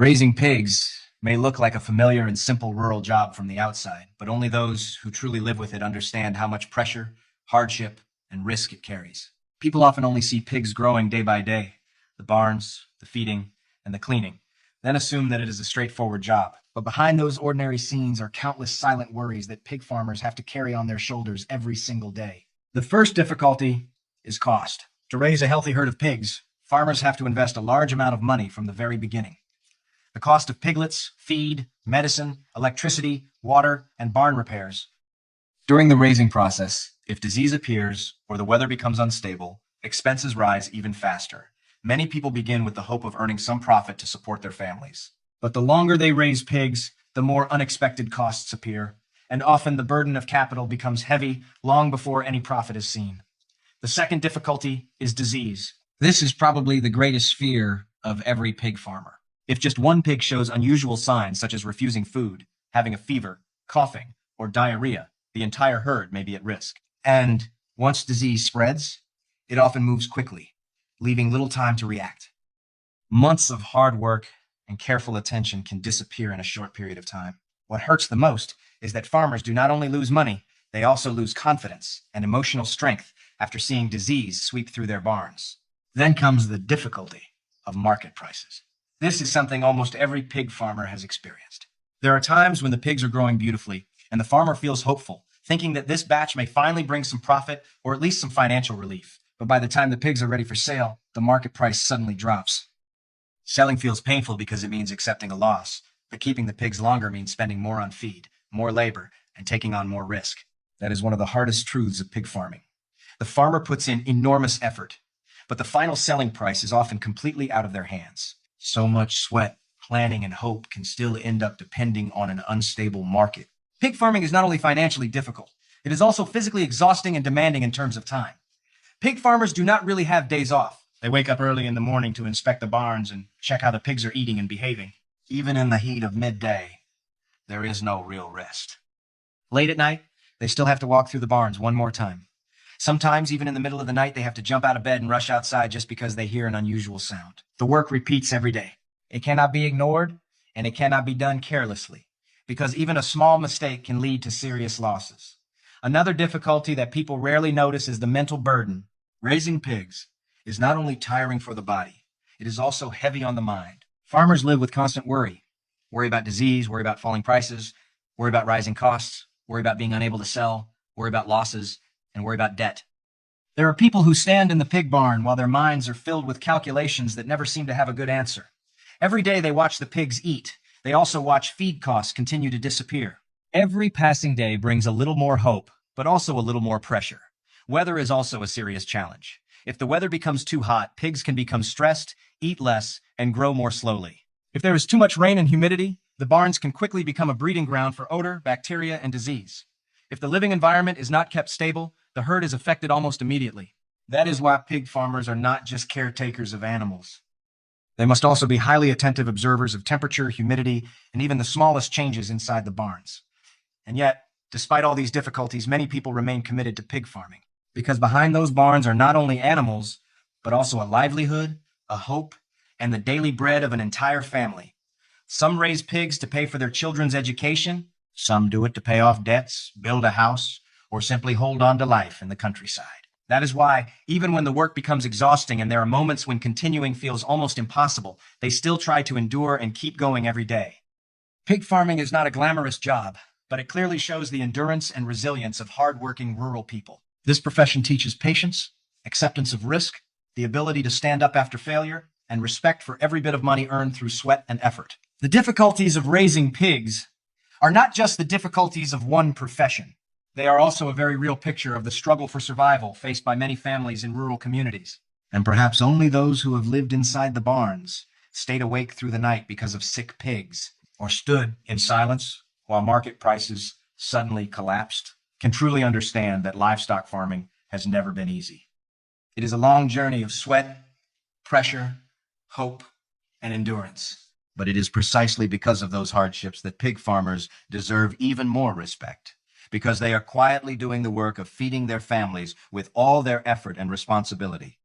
Raising pigs may look like a familiar and simple rural job from the outside, but only those who truly live with it understand how much pressure, hardship, and risk it carries. People often only see pigs growing day by day, the barns, the feeding, and the cleaning, then assume that it is a straightforward job. But behind those ordinary scenes are countless silent worries that pig farmers have to carry on their shoulders every single day. The first difficulty is cost. To raise a healthy herd of pigs, farmers have to invest a large amount of money from the very beginning. The cost of piglets, feed, medicine, electricity, water, and barn repairs. During the raising process, if disease appears or the weather becomes unstable, expenses rise even faster. Many people begin with the hope of earning some profit to support their families. But the longer they raise pigs, the more unexpected costs appear, and often the burden of capital becomes heavy long before any profit is seen. The second difficulty is disease. This is probably the greatest fear of every pig farmer. If just one pig shows unusual signs such as refusing food, having a fever, coughing, or diarrhea, the entire herd may be at risk. And once disease spreads, it often moves quickly, leaving little time to react. Months of hard work and careful attention can disappear in a short period of time. What hurts the most is that farmers do not only lose money, they also lose confidence and emotional strength after seeing disease sweep through their barns. Then comes the difficulty of market prices. This is something almost every pig farmer has experienced. There are times when the pigs are growing beautifully, and the farmer feels hopeful, thinking that this batch may finally bring some profit or at least some financial relief. But by the time the pigs are ready for sale, the market price suddenly drops. Selling feels painful because it means accepting a loss, but keeping the pigs longer means spending more on feed, more labor, and taking on more risk. That is one of the hardest truths of pig farming. The farmer puts in enormous effort, but the final selling price is often completely out of their hands. So much sweat, planning, and hope can still end up depending on an unstable market. Pig farming is not only financially difficult, it is also physically exhausting and demanding in terms of time. Pig farmers do not really have days off. They wake up early in the morning to inspect the barns and check how the pigs are eating and behaving. Even in the heat of midday, there is no real rest. Late at night, they still have to walk through the barns one more time. Sometimes, even in the middle of the night, they have to jump out of bed and rush outside just because they hear an unusual sound. The work repeats every day. It cannot be ignored, and it cannot be done carelessly, because even a small mistake can lead to serious losses. Another difficulty that people rarely notice is the mental burden. Raising pigs is not only tiring for the body, it is also heavy on the mind. Farmers live with constant worry. Worry about disease, worry about falling prices, worry about rising costs, worry about being unable to sell, worry about losses, and worry about debt. There are people who stand in the pig barn while their minds are filled with calculations that never seem to have a good answer. Every day they watch the pigs eat. They also watch feed costs continue to disappear. Every passing day brings a little more hope, but also a little more pressure. Weather is also a serious challenge. If the weather becomes too hot, pigs can become stressed, eat less, and grow more slowly. If there is too much rain and humidity, the barns can quickly become a breeding ground for odor, bacteria, and disease. If the living environment is not kept stable, the herd is affected almost immediately. That is why pig farmers are not just caretakers of animals. They must also be highly attentive observers of temperature, humidity, and even the smallest changes inside the barns. And yet, despite all these difficulties, many people remain committed to pig farming, because behind those barns are not only animals, but also a livelihood, a hope, and the daily bread of an entire family. Some raise pigs to pay for their children's education. Some do it to pay off debts, build a house, or simply hold on to life in the countryside. That is why, even when the work becomes exhausting and there are moments when continuing feels almost impossible, they still try to endure and keep going every day. Pig farming is not a glamorous job, but it clearly shows the endurance and resilience of hardworking rural people. This profession teaches patience, acceptance of risk, the ability to stand up after failure, and respect for every bit of money earned through sweat and effort. The difficulties of raising pigs are not just the difficulties of one profession. They are also a very real picture of the struggle for survival faced by many families in rural communities. And perhaps only those who have lived inside the barns, stayed awake through the night because of sick pigs, or stood in silence while market prices suddenly collapsed, can truly understand that livestock farming has never been easy. It is a long journey of sweat, pressure, hope, and endurance. But it is precisely because of those hardships that pig farmers deserve even more respect, because they are quietly doing the work of feeding their families with all their effort and responsibility.